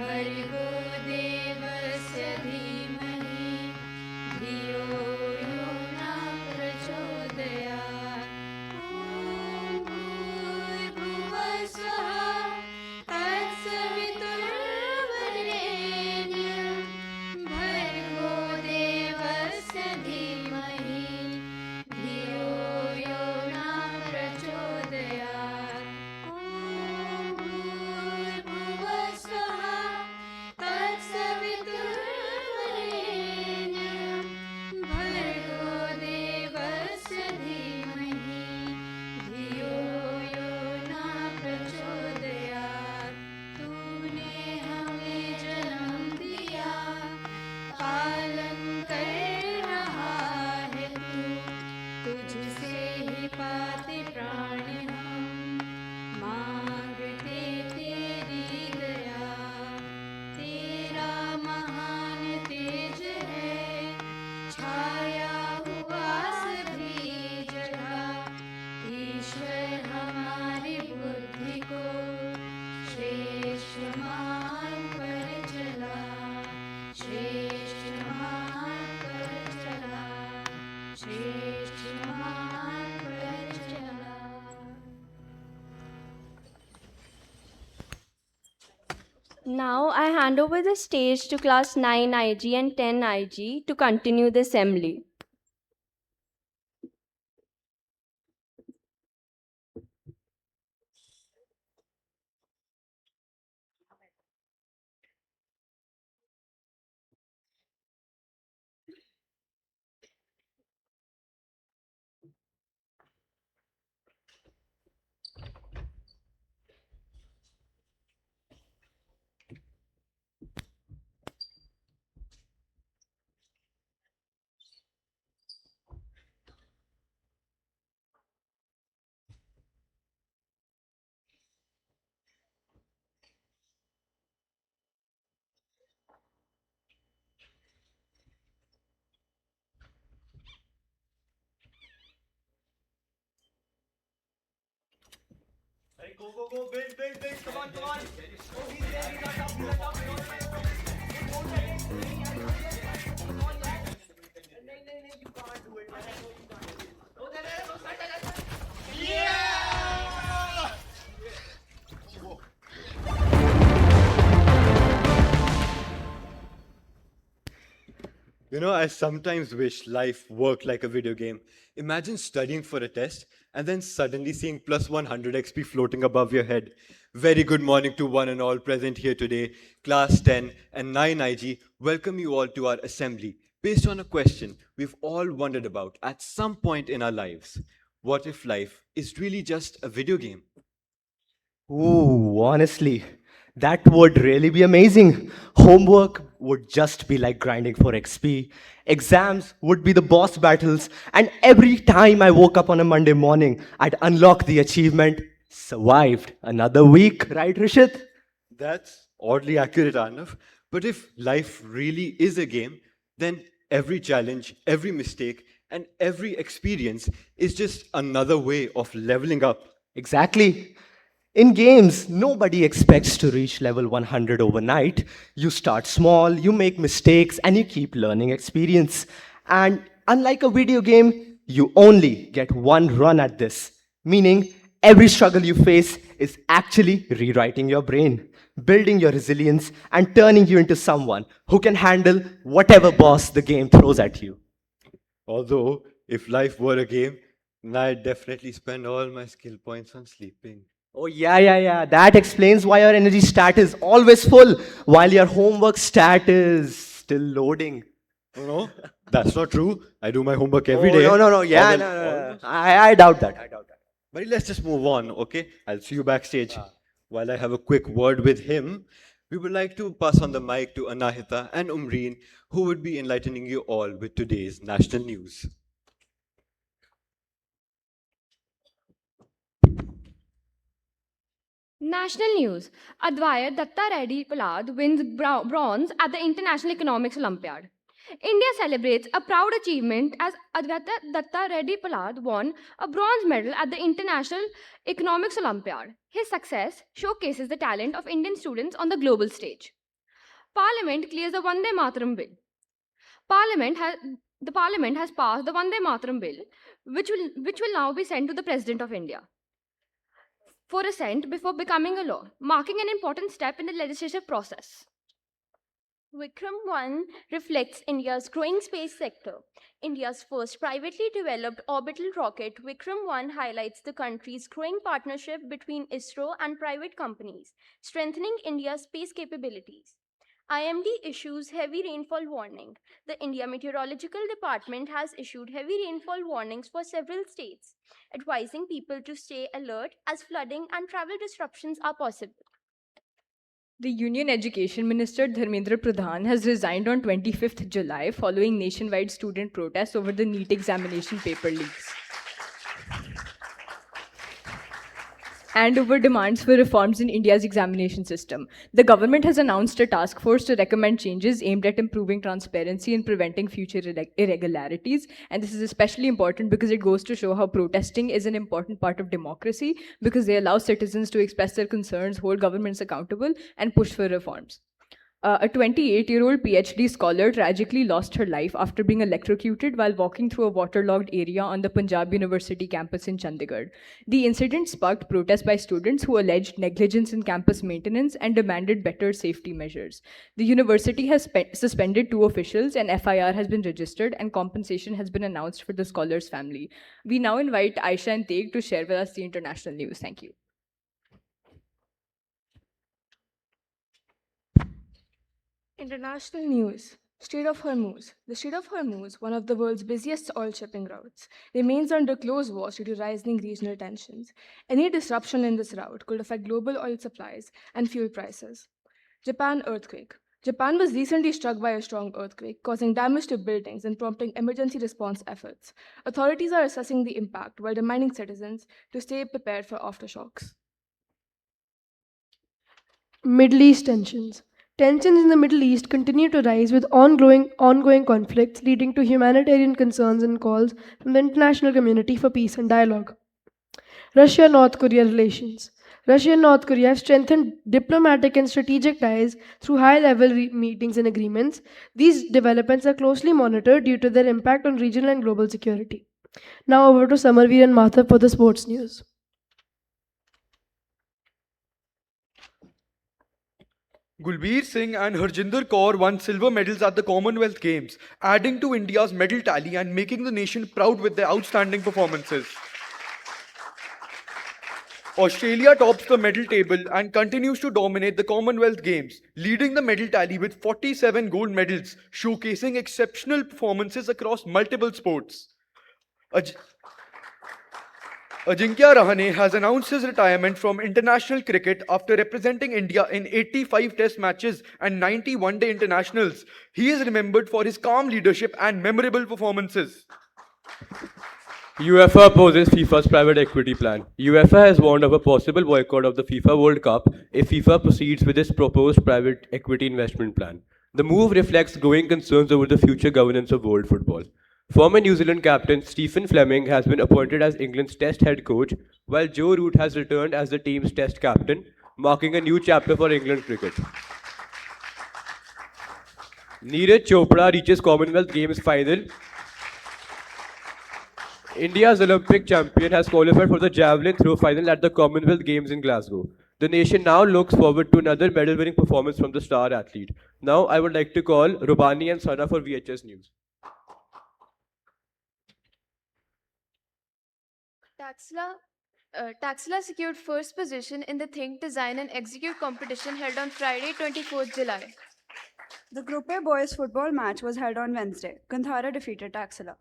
भर्गो देवस्य धीमहि धियो यो न प्रचोदयात् ॐ भूर्भुवः स्वः तत्सवितुर्वरेण्यं भर्गो देवस्य धीमहि धियो यो न प्रचोदयात् ॐ भूर्भुवः स्वः तत्सवितुर्वरेण्यं भर्गो देवस्य धीमहि धियो यो न प्रचोदयात् तूने हमें जन्म दिया पालन कर रहा है तू तुझसे ही पाते प्राण हम मांगते तेरी दया तेरा महान तेज है छाया हुआ सभी जगह ईश्वर हमारी बुद्धि को श्रेष्ठ मान पर चला श्रेष्ठ मान पर चला श्रेष्ठ मान पर चला Now I hand over the stage to class 9 IG and 10 IG to continue the assembly. Hey, go, go, go, build, build, build, come on, come on. Oh, he's there, he's not up, he's not up, he's not up. Go, Jack. Come on, Jack. No, you can't do it, man. I know you can't do it. Oh, there. Yeah! You know, I sometimes wish life worked like a video game. Imagine studying for a test and then suddenly seeing plus 100 XP floating above your head. Very good morning to one and all present here today. Class 10 and 9 IG welcome you all to our assembly based on a question we've all wondered about at some point in our lives. What if life is really just a video game? Ooh, honestly, that would really be amazing. Homework would just be like grinding for XP. Exams would be the boss battles. And every time I woke up on a Monday morning, I'd unlock the achievement, survived another week, right, Rishit? That's oddly accurate, Arnav. But if life really is a game, then every challenge, every mistake, and every experience is just another way of leveling up. Exactly. In games, nobody expects to reach level 100 overnight. You start small, you make mistakes, and you keep learning experience. And unlike a video game, you only get one run at this, meaning every struggle you face is actually rewriting your brain, building your resilience, and turning you into someone who can handle whatever boss the game throws at you. Although, if life were a game, then I'd definitely spend all my skill points on sleeping. Oh, yeah. That explains why your energy stat is always full, while your homework stat is still loading. Oh, no, that's not true. I do my homework every day. No. Yeah, Or no. I doubt that. But let's just move on, okay? I'll see you backstage. While I have a quick word with him, we would like to pass on the mic to Anahita and Umreen, who would be enlightening you all with today's national news. National news. Advaya Datta Reddy Palad wins bronze at the International Economics Olympiad. India celebrates a proud achievement as Advaita Datta Reddy Palad won a bronze medal at the International Economics Olympiad. His success showcases the talent of Indian students on the global stage. Parliament clears the Vande Mataram bill. The Parliament has passed the Vande Mataram bill, which will now be sent to the President of India for assent before becoming a law, marking an important step in the legislative process. Vikram 1 reflects India's growing space sector. India's first privately developed orbital rocket, Vikram 1 highlights the country's growing partnership between ISRO and private companies, strengthening India's space capabilities. IMD issues heavy rainfall warning. The India Meteorological Department has issued heavy rainfall warnings for several states, advising people to stay alert as flooding and travel disruptions are possible. The Union Education Minister Dharmendra Pradhan has resigned on 25th July following nationwide student protests over the NEET examination paper leaks and over demands for reforms in India's examination system. The government has announced a task force to recommend changes aimed at improving transparency and preventing future irregularities. And this is especially important because it goes to show how protesting is an important part of democracy, because they allow citizens to express their concerns, hold governments accountable, and push for reforms. A 28-year-old PhD scholar tragically lost her life after being electrocuted while walking through a waterlogged area on the Punjab University campus in Chandigarh. The incident sparked protests by students who alleged negligence in campus maintenance and demanded better safety measures. The university has suspended 2 officials, an FIR has been registered, and compensation has been announced for the scholar's family. We now invite Aisha and Teg to share with us the international news. Thank you. International news. Strait of Hormuz. The Strait of Hormuz, one of the world's busiest oil shipping routes, remains under close watch due to rising regional tensions. Any disruption in this route could affect global oil supplies and fuel prices. Japan earthquake. Japan was recently struck by a strong earthquake, causing damage to buildings and prompting emergency response efforts. Authorities are assessing the impact while reminding citizens to stay prepared for aftershocks. Middle East tensions. Tensions in the Middle East continue to rise with ongoing conflicts leading to humanitarian concerns and calls from the international community for peace and dialogue. Russia-North Korea relations. Russia and North Korea have strengthened diplomatic and strategic ties through high-level meetings and agreements. These developments are closely monitored due to their impact on regional and global security. Now over to Samarveer and Martha for the sports news. Gulbir Singh and Harjinder Kaur won silver medals at the Commonwealth Games, adding to India's medal tally and making the nation proud with their outstanding performances. Australia tops the medal table and continues to dominate the Commonwealth Games, leading the medal tally with 47 gold medals, showcasing exceptional performances across multiple sports. Ajinkya Rahane has announced his retirement from international cricket after representing India in 85 test matches and 90 one-day internationals. He is remembered for his calm leadership and memorable performances. UEFA opposes FIFA's private equity plan. UEFA has warned of a possible boycott of the FIFA World Cup if FIFA proceeds with its proposed private equity investment plan. The move reflects growing concerns over the future governance of world football. Former New Zealand captain Stephen Fleming has been appointed as England's Test head coach, while Joe Root has returned as the team's Test captain, marking a new chapter for England cricket. Neeraj Chopra reaches Commonwealth Games final. India's Olympic champion has qualified for the javelin throw final at the Commonwealth Games in Glasgow. The nation now looks forward to another medal-winning performance from the star athlete. Now I would like to call Rubani and Sana for VHS News. Taxila secured first position in the Think, Design and Execute competition held on Friday, 24th July. The Group A boys football match was held on Wednesday. Gandhara defeated Taxila.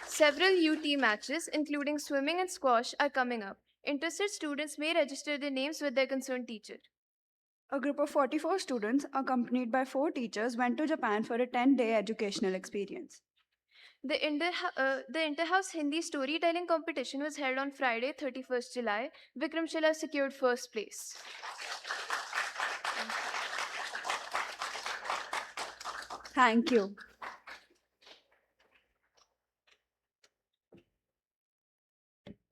Several UT matches, including swimming and squash, are coming up. Interested students may register their names with their concerned teacher. A group of 44 students, accompanied by 4 teachers, went to Japan for a 10-day educational experience. The Inter-House Hindi storytelling competition was held on Friday, 31st July. Vikramshila secured first place. Thank you.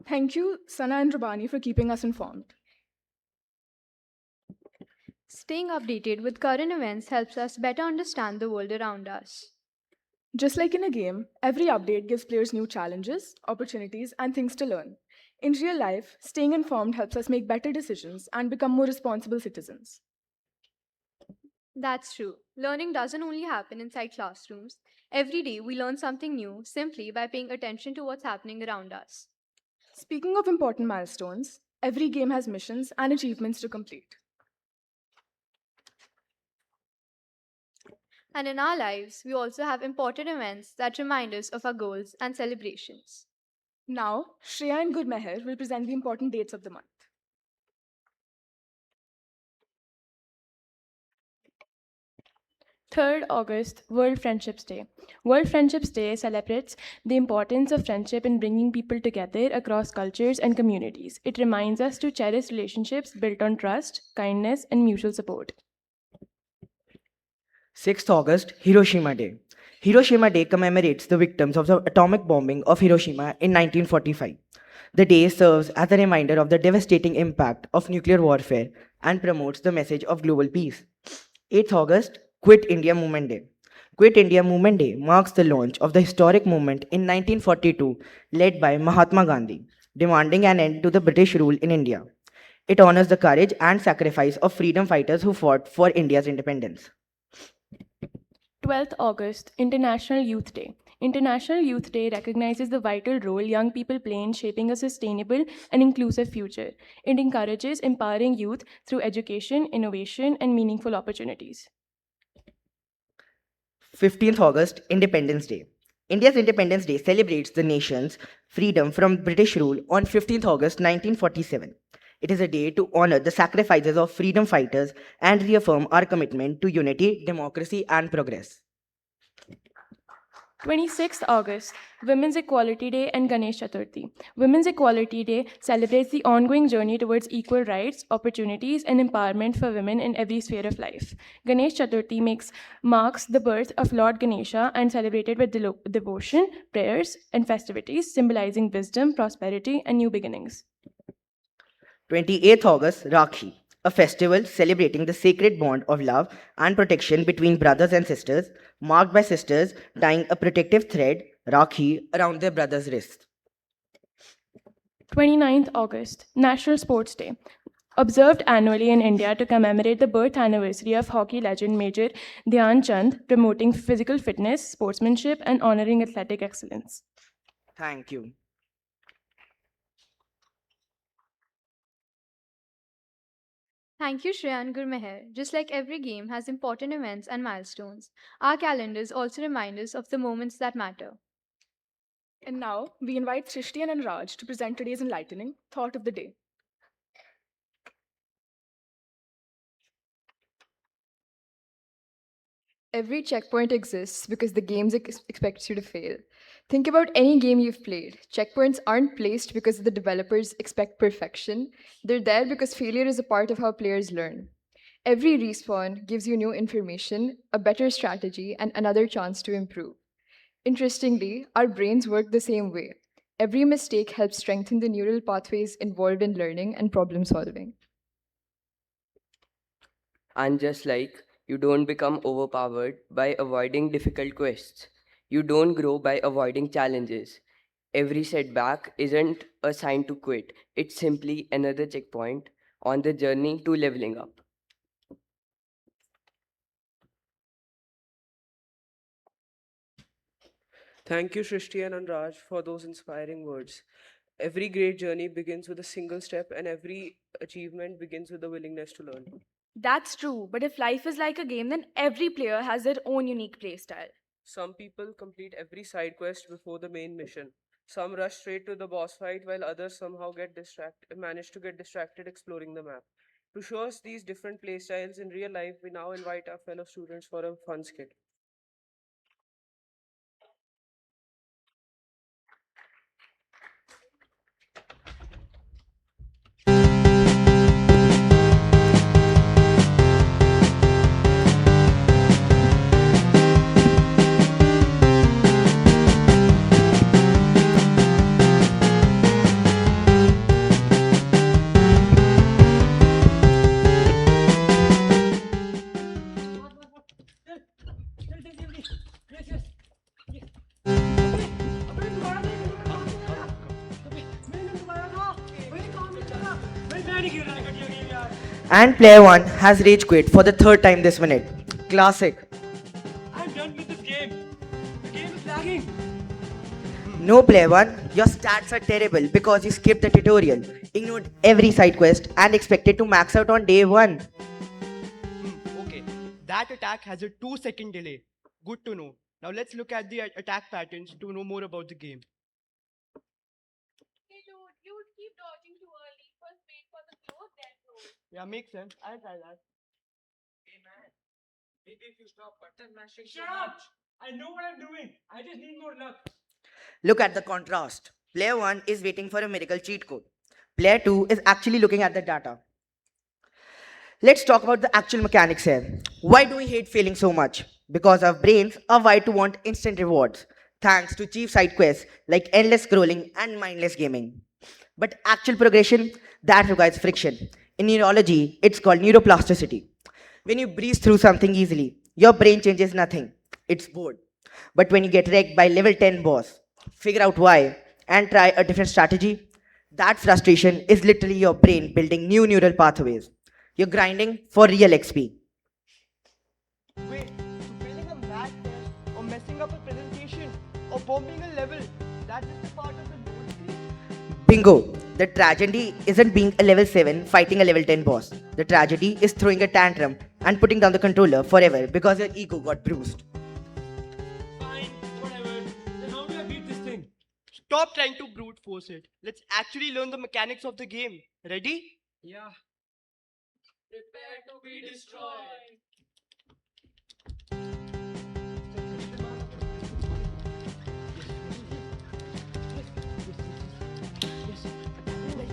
Thank you, Sana and Rubani, for keeping us informed. Staying updated with current events helps us better understand the world around us. Just like in a game, every update gives players new challenges, opportunities, and things to learn. In real life, staying informed helps us make better decisions and become more responsible citizens. That's true. Learning doesn't only happen inside classrooms. Every day we learn something new simply by paying attention to what's happening around us. Speaking of important milestones, every game has missions and achievements to complete. And in our lives, we also have important events that remind us of our goals and celebrations. Now, Shreya and Gurmeher will present the important dates of the month. 3rd August, World Friendships Day. World Friendships Day celebrates the importance of friendship in bringing people together across cultures and communities. It reminds us to cherish relationships built on trust, kindness, and mutual support. 6th August, Hiroshima Day. Hiroshima Day commemorates the victims of the atomic bombing of Hiroshima in 1945. The day serves as a reminder of the devastating impact of nuclear warfare and promotes the message of global peace. 8th August, Quit India Movement Day. Quit India Movement Day marks the launch of the historic movement in 1942 led by Mahatma Gandhi, demanding an end to the British rule in India. It honors the courage and sacrifice of freedom fighters who fought for India's independence. 12th August, International Youth Day. International Youth Day recognizes the vital role young people play in shaping a sustainable and inclusive future. It encourages empowering youth through education, innovation, and meaningful opportunities. 15th August, Independence Day. India's Independence Day celebrates the nation's freedom from British rule on 15th August 1947. It is a day to honor the sacrifices of freedom fighters and reaffirm our commitment to unity, democracy, and progress. 26th August, Women's Equality Day and Ganesh Chaturthi. Women's Equality Day celebrates the ongoing journey towards equal rights, opportunities, and empowerment for women in every sphere of life. Ganesh Chaturthi marks the birth of Lord Ganesha and celebrated with devotion, prayers, and festivities, symbolizing wisdom, prosperity, and new beginnings. 28th August, Rakhi, a festival celebrating the sacred bond of love and protection between brothers and sisters, marked by sisters tying a protective thread, Rakhi, around their brother's wrist. 29th August, National Sports Day. Observed annually in India to commemorate the birth anniversary of hockey legend Major Dhyan Chand, promoting physical fitness, sportsmanship, and honoring athletic excellence. Thank you. Thank you, Shreya and Gurmeher. Just like every game has important events and milestones, our calendars also remind us of the moments that matter. And now, we invite Srishti and Raj to present today's enlightening thought of the day. Every checkpoint exists because the game expects you to fail. Think about any game you've played. Checkpoints aren't placed because the developers expect perfection. They're there because failure is a part of how players learn. Every respawn gives you new information, a better strategy, and another chance to improve. Interestingly, our brains work the same way. Every mistake helps strengthen the neural pathways involved in learning and problem solving. And just like you don't become overpowered by avoiding difficult quests, you don't grow by avoiding challenges. Every setback isn't a sign to quit, it's simply another checkpoint on the journey to leveling up. Thank you, Shrishti and Anraj, for those inspiring words. Every great journey begins with a single step, and every achievement begins with the willingness to learn. That's true, but if life is like a game, then every player has their own unique playstyle. Some people complete every side quest before the main mission. Some rush straight to the boss fight, while others somehow manage to get distracted exploring the map. To show us these different playstyles in real life, we now invite our fellow students for a fun skit. And player 1 has rage quit for the third time this minute. Classic. I'm done with this game. The game is lagging. No, player 1, your stats are terrible because you skipped the tutorial, ignored every side quest, and expected to max out on day 1. Okay, that attack has a 2-second delay. Good to know. Now let's look at the attack patterns to know more about the game. Hey dude, you keep dodging too early. First wait for the close, then roll. Yeah, makes sense. I'll try that. Hey man, maybe if you stop button mashing Shut up! I know what I'm doing. I just need more luck. Look at the contrast. Player 1 is waiting for a miracle cheat code. Player 2 is actually looking at the data. Let's talk about the actual mechanics here. Why do we hate failing so much? Because our brains are wired to want instant rewards, thanks to cheap side quests like endless scrolling and mindless gaming. But actual progression, that requires friction. In neurology, it's called neuroplasticity. When you breeze through something easily, your brain changes nothing. It's bored. But when you get wrecked by level 10 boss, figure out why, and try a different strategy, that frustration is literally your brain building new neural pathways. You're grinding for real XP. Wait, so failing a math test or messing up a presentation or bombing a level, that's just a part of the load stage? Bingo! The tragedy isn't being a level 7 fighting a level 10 boss. The tragedy is throwing a tantrum and putting down the controller forever because your ego got bruised. Fine, whatever. Then how do I beat this thing? Stop trying to brute force it. Let's actually learn the mechanics of the game. Ready? Yeah. Prepare to be destroyed.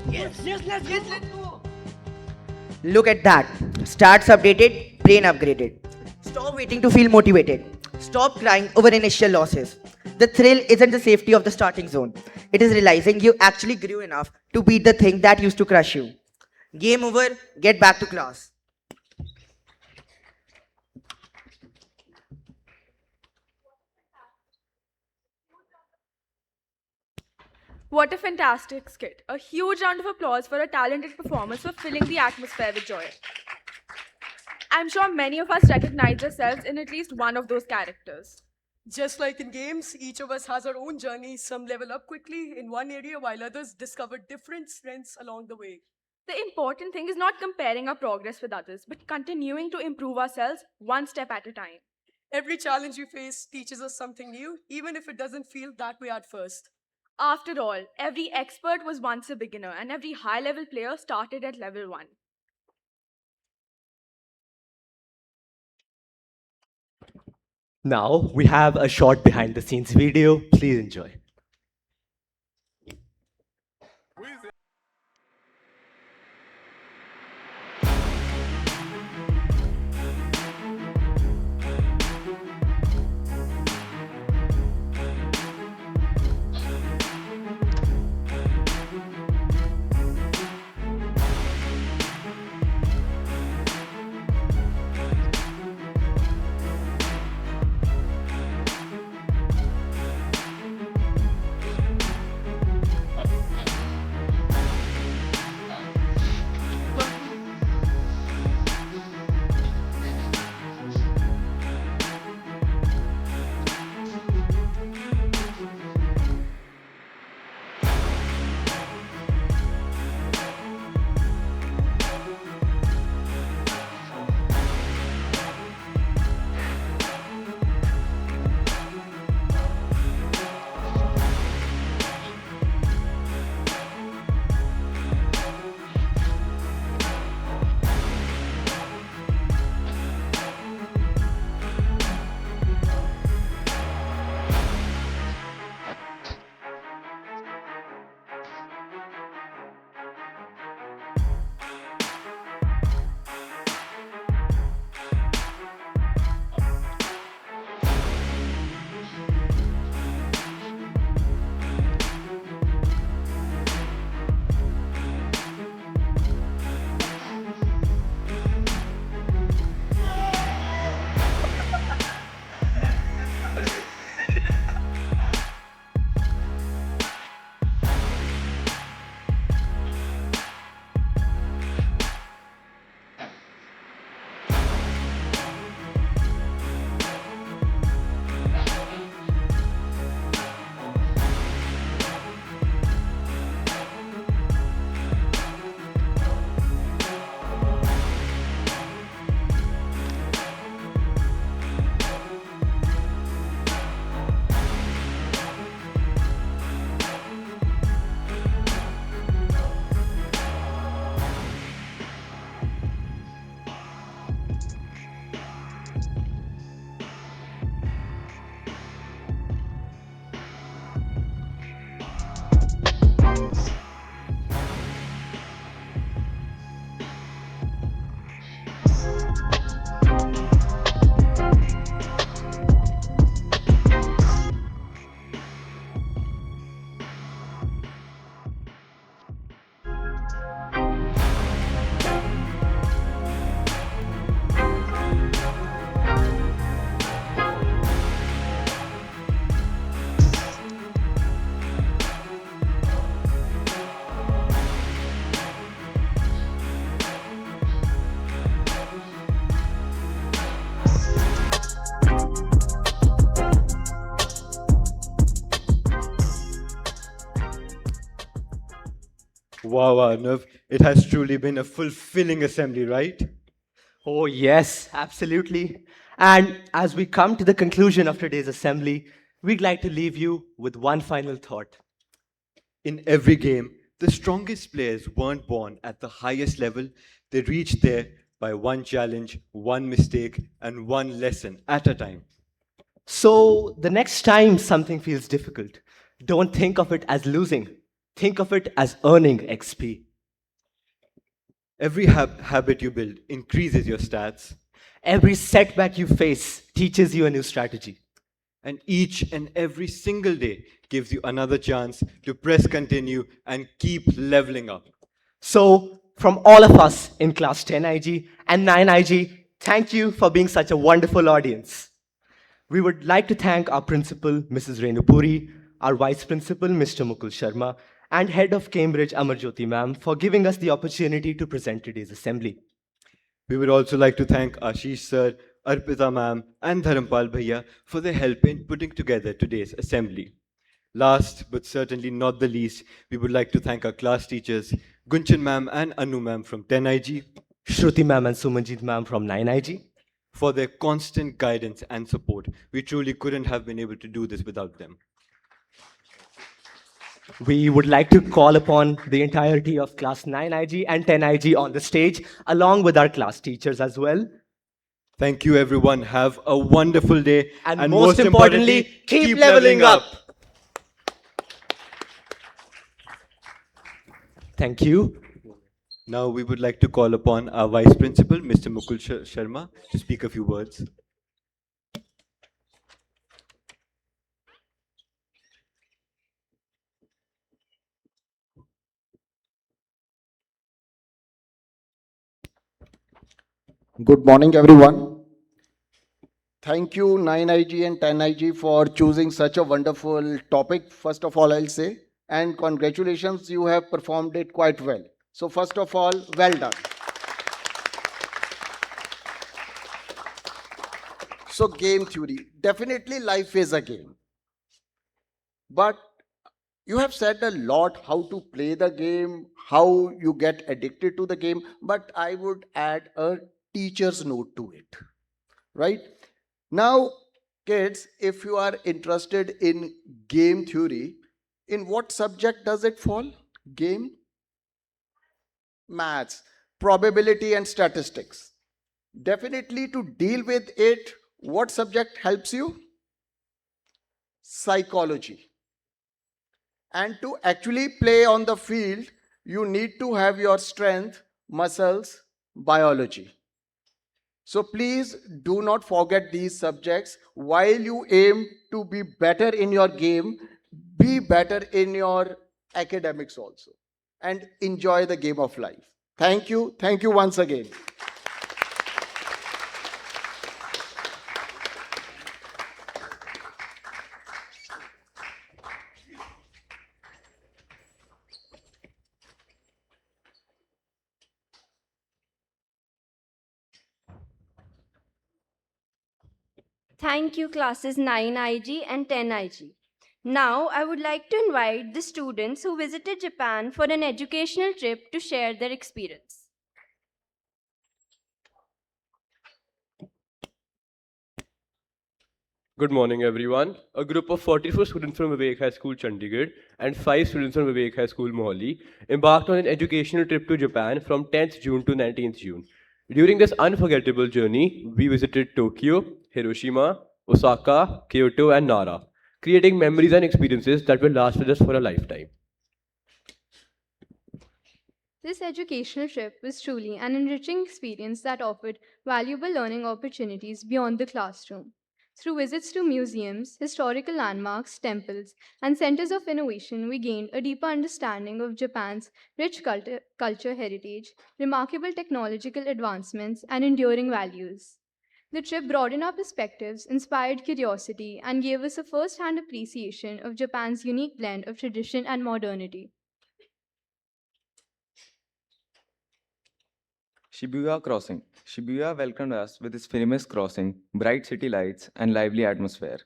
Yes, let's go. Look at that. Stats updated, brain upgraded. Stop waiting to feel motivated. Stop crying over initial losses. The thrill isn't the safety of the starting zone. It is realizing you actually grew enough to beat the thing that used to crush you. Game over, get back to class. What a fantastic skit. A huge round of applause for a talented performance for filling the atmosphere with joy. I'm sure many of us recognize ourselves in at least one of those characters. Just like in games, each of us has our own journey. Some level up quickly in one area while others discover different strengths along the way. The important thing is not comparing our progress with others, but continuing to improve ourselves one step at a time. Every challenge we face teaches us something new, even if it doesn't feel that way at first. After all, every expert was once a beginner, and every high-level player started at level 1. Now we have a short behind the scenes video. Please enjoy. Wow, Arnav, it has truly been a fulfilling assembly, right? Oh, yes, absolutely. And as we come to the conclusion of today's assembly, we'd like to leave you with one final thought. In every game, the strongest players weren't born at the highest level. They reached there by one challenge, one mistake, and one lesson at a time. So, the next time something feels difficult, don't think of it as losing, think of it as earning XP. Every habit you build increases your stats. Every setback you face teaches you a new strategy. And each and every single day gives you another chance to press continue and keep leveling up. So, from all of us in class 10 IG and 9 IG, thank you for being such a wonderful audience. We would like to thank our principal, Mrs. Renupuri, our vice principal, Mr. Mukul Sharma, and head of Cambridge, Amarjyoti ma'am, for giving us the opportunity to present today's assembly. We would also like to thank Ashish sir, Arpita ma'am, and Dharampal bhaiya for their help in putting together today's assembly. Last but certainly not the least, we would like to thank our class teachers, Gunchan ma'am and Anu ma'am from 10 IG, Shruti ma'am and Sumanjit ma'am from 9 IG, for their constant guidance and support. We truly couldn't have been able to do this without them. We would like to call upon the entirety of class 9 IG and 10 IG on the stage, along with our class teachers as well. Thank you, everyone. Have a wonderful day. And most importantly, keep leveling up. Thank you. Now we would like to call upon our Vice Principal, Mr. Mukul Sharma, to speak a few words. Good morning, everyone. Thank you, 9IG and 10IG, for choosing such a wonderful topic, first of all, I'll say. And congratulations, you have performed it quite well. So first of all, well done. So game theory, definitely life is a game. But you have said a lot how to play the game, how you get addicted to the game, but I would add a teacher's note to it, right? Now, kids, if you are interested in game theory, in what subject does it fall? Game? Maths, probability and statistics. Definitely to deal with it, what subject helps you? Psychology. And to actually play on the field, you need to have your strength, muscles, biology. So please do not forget these subjects. While you aim to be better in your game, be better in your academics also. And enjoy the game of life. Thank you. Thank you once again. Thank you, classes 9 IG and 10 IG. Now, I would like to invite the students who visited Japan for an educational trip to share their experience. Good morning, everyone. A group of 44 students from Vivek High School, Chandigarh, and 5 students from Vivek High School, Mohali, embarked on an educational trip to Japan from 10th June to 19th June. During this unforgettable journey, we visited Tokyo, Hiroshima, Osaka, Kyoto, and Nara, creating memories and experiences that will last with us for a lifetime. This educational trip was truly an enriching experience that offered valuable learning opportunities beyond the classroom. Through visits to museums, historical landmarks, temples, and centers of innovation, we gained a deeper understanding of Japan's rich culture heritage, remarkable technological advancements, and enduring values. The trip broadened our perspectives, inspired curiosity, and gave us a first hand appreciation of Japan's unique blend of tradition and modernity. Shibuya Crossing. Shibuya welcomed us with its famous crossing, bright city lights, and lively atmosphere.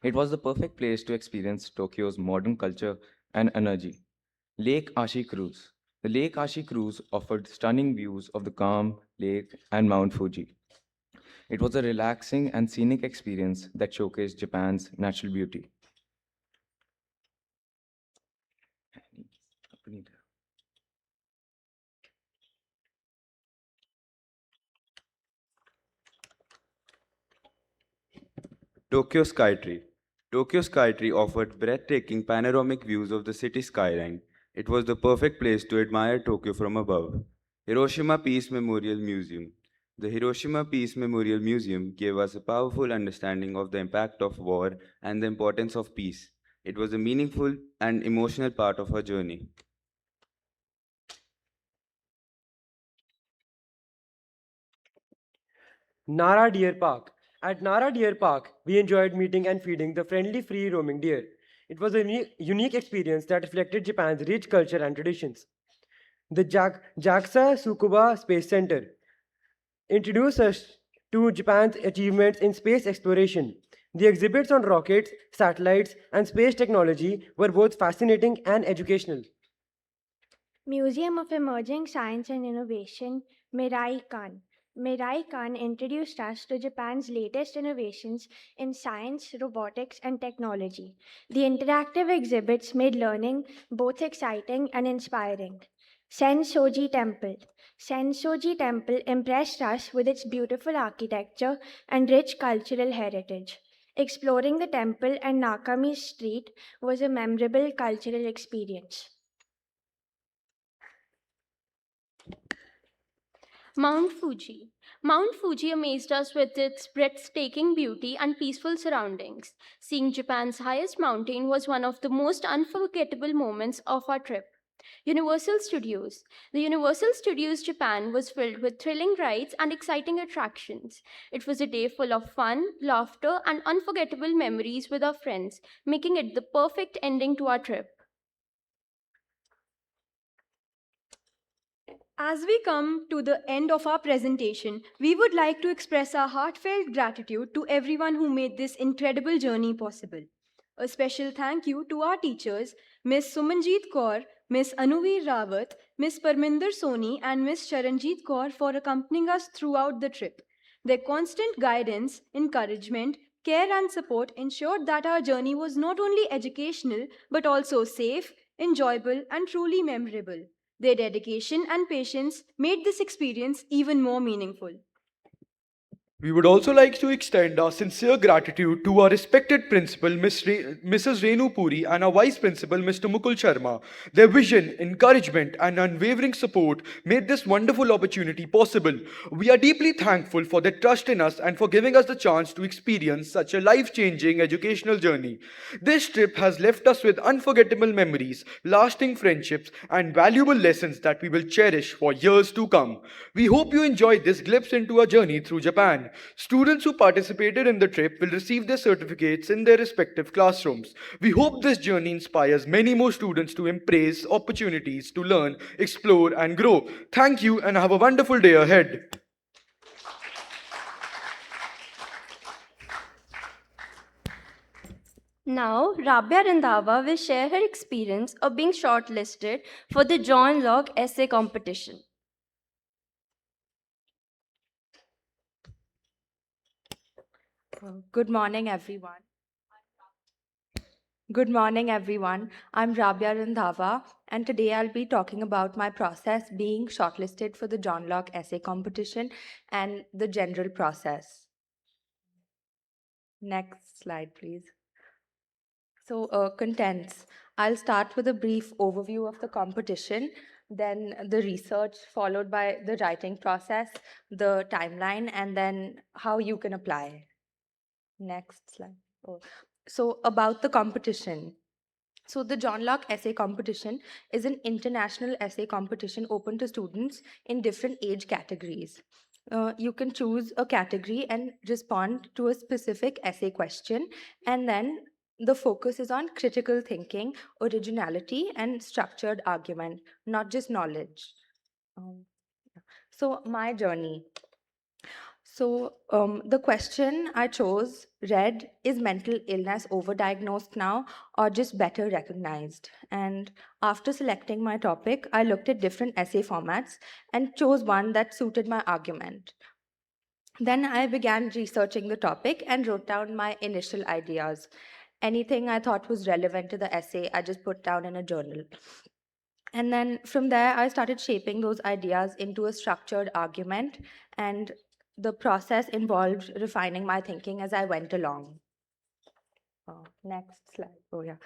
It was the perfect place to experience Tokyo's modern culture and energy. Lake Ashi Cruise. The Lake Ashi cruise offered stunning views of the calm lake and Mount Fuji. It was a relaxing and scenic experience that showcased Japan's natural beauty. Tokyo Skytree. Tokyo Skytree offered breathtaking panoramic views of the city skyline. It was the perfect place to admire Tokyo from above. Hiroshima Peace Memorial Museum. The Hiroshima Peace Memorial Museum gave us a powerful understanding of the impact of war and the importance of peace. It was a meaningful and emotional part of our journey. Nara Deer Park. At Nara Deer Park, we enjoyed meeting and feeding the friendly free roaming deer. It was a unique experience that reflected Japan's rich culture and traditions. The JAXA Tsukuba Space Center introduced us to Japan's achievements in space exploration. The exhibits on rockets, satellites, and space technology were both fascinating and educational. Museum of Emerging Science and Innovation, Mirai-kan. Mirai-kan introduced us to Japan's latest innovations in science, robotics, and technology. The interactive exhibits made learning both exciting and inspiring. Sensoji Temple. Sensoji Temple impressed us with its beautiful architecture and rich cultural heritage. Exploring the temple and Nakami Street was a memorable cultural experience. Mount Fuji. Mount Fuji amazed us with its breathtaking beauty and peaceful surroundings. Seeing Japan's highest mountain was one of the most unforgettable moments of our trip. Universal Studios. The Universal Studios Japan was filled with thrilling rides and exciting attractions. It was a day full of fun, laughter, and unforgettable memories with our friends, making it the perfect ending to our trip. As we come to the end of our presentation, we would like to express our heartfelt gratitude to everyone who made this incredible journey possible. A special thank you to our teachers, Ms. Sumanjeet Kaur, Ms. Anuveer Rawat, Ms. Parminder Soni, and Ms. Charanjeet Kaur for accompanying us throughout the trip. Their constant guidance, encouragement, care, and support ensured that our journey was not only educational but also safe, enjoyable, and truly memorable. Their dedication and patience made this experience even more meaningful. We would also like to extend our sincere gratitude to our respected principal, Mrs. Renu Puri, and our vice principal, Mr. Mukul Sharma. Their vision, encouragement, and unwavering support made this wonderful opportunity possible. We are deeply thankful for their trust in us and for giving us the chance to experience such a life-changing educational journey. This trip has left us with unforgettable memories, lasting friendships, and valuable lessons that we will cherish for years to come. We hope you enjoyed this glimpse into our journey through Japan. Students who participated in the trip will receive their certificates in their respective classrooms. We hope this journey inspires many more students to embrace opportunities to learn, explore, and grow. Thank you and have a wonderful day ahead. Now, Rabia Randhawa will share her experience of being shortlisted for the John Locke essay competition. Good morning, everyone. Good morning, everyone. I'm Rabia Randhawa, and today I'll be talking about my process being shortlisted for the John Locke essay competition and the general process. Next slide, please. So, contents. I'll start with a brief overview of the competition, then the research, followed by the writing process, the timeline, and then how you can apply. Next slide. Oh. So about the competition. So the John Locke essay competition is an international essay competition open to students in different age categories. You can choose a category and respond to a specific essay question, and then the focus is on critical thinking, originality, and structured argument, not just knowledge. So my journey. So, the question I chose read, is mental illness overdiagnosed now or just better recognized? And after selecting my topic, I looked at different essay formats and chose one that suited my argument. Then I began researching the topic and wrote down my initial ideas. Anything I thought was relevant to the essay, I just put down in a journal. And then from there, I started shaping those ideas into a structured argument, and the process involved refining my thinking as I went along. Next slide. Oh, yeah.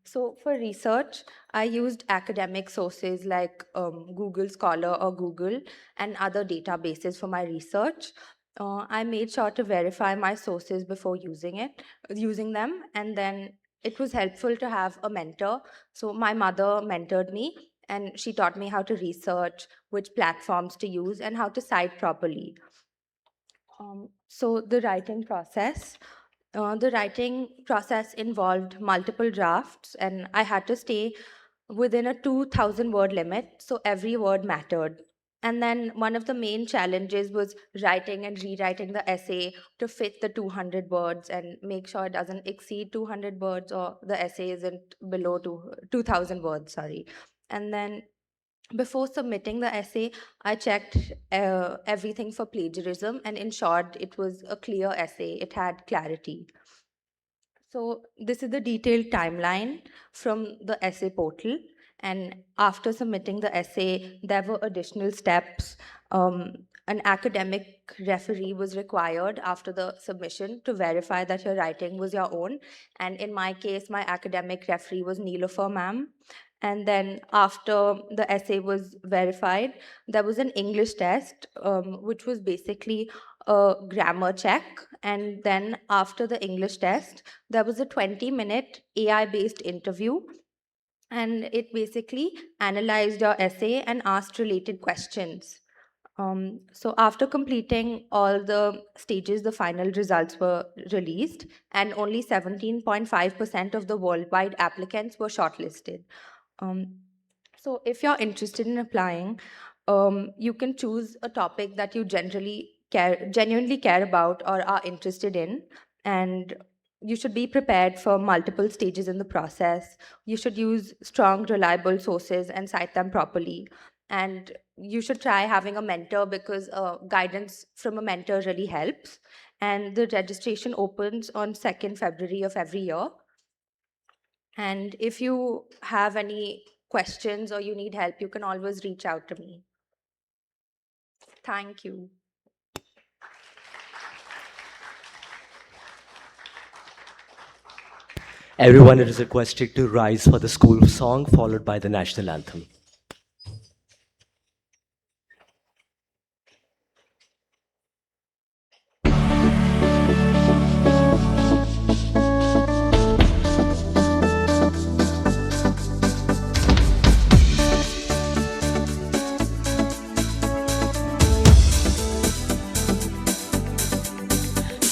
So for research, I used academic sources like Google Scholar or Google and other databases for my research. I made sure to verify my sources before using them, and then it was helpful to have a mentor. So my mother mentored me, and she taught me how to research, which platforms to use, and how to cite properly. So the writing process. The writing process involved multiple drafts, and I had to stay within a 2,000 word limit, so every word mattered. And then one of the main challenges was writing and rewriting the essay to fit the 200 words and make sure it doesn't exceed 200 words or the essay isn't below 2,000 words, sorry. And then before submitting the essay, I checked everything for plagiarism and ensured it was a clear essay, it had clarity. So this is the detailed timeline from the essay portal. And after submitting the essay, there were additional steps. An academic referee was required after the submission to verify that your writing was your own. And in my case, my academic referee was Neelofer ma'am. And then after the essay was verified, there was an English test, which was basically a grammar check. And then after the English test, there was a 20-minute AI-based interview. And it basically analyzed your essay and asked related questions. So after completing all the stages, the final results were released, and only 17.5% of the worldwide applicants were shortlisted. So if you're interested in applying, you can choose a topic that you genuinely care about or are interested in, and you should be prepared for multiple stages in the process. You should use strong, reliable sources and cite them properly. And you should try having a mentor, because guidance from a mentor really helps. And the registration opens on 2nd February of every year. And if you have any questions or you need help, you can always reach out to me. Thank you. Everyone is requested to rise for the school song, followed by the national anthem.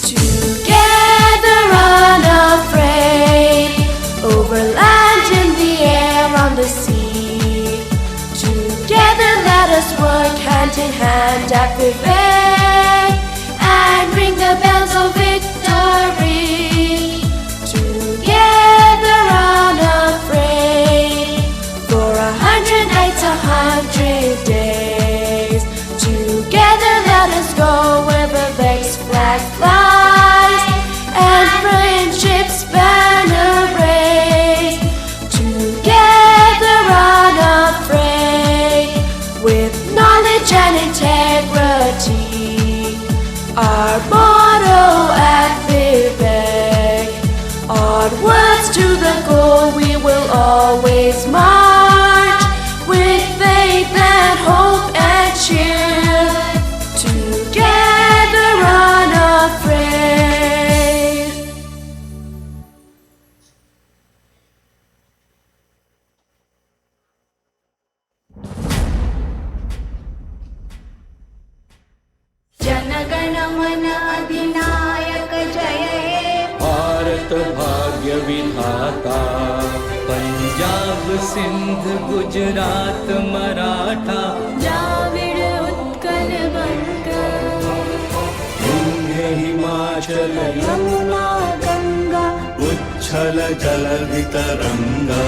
Together unafraid, over land, in the air, on the sea. Together let us work hand in hand at Vivek and ring the bells of victory. Together unafraid, for 100 nights, 100 days. Together let us go where Vivek's flag flies and friendship's banner raise. Together unafraid, with knowledge and integrity. Our motto at Vivek, onwards to the goal we will always march, with faith and hope and cheer. Together unafraid. जनगण मन अधिनायक जय हे भारत भाग्य विधाता, पंजाब सिंध गुजरात मराठा, द्राविड उत्कल बंग, हिमाचल यमुना गंगा उच्छल जलधितरंगा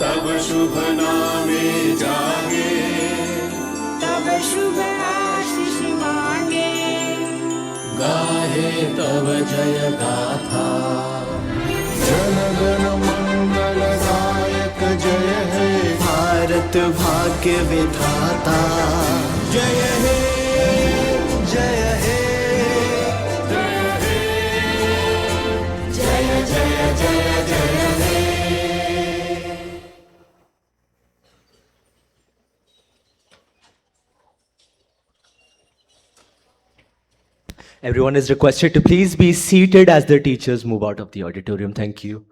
तब शुभ नामे जागे तब शुभ आशीष मांगे गाहे तव जय गाथा जन गण मंगल गायक जय हे भारत भाग्य विधाता जय हे जय हे जय जय जय जय हे Everyone is requested to please be seated as the teachers move out of the auditorium. Thank you.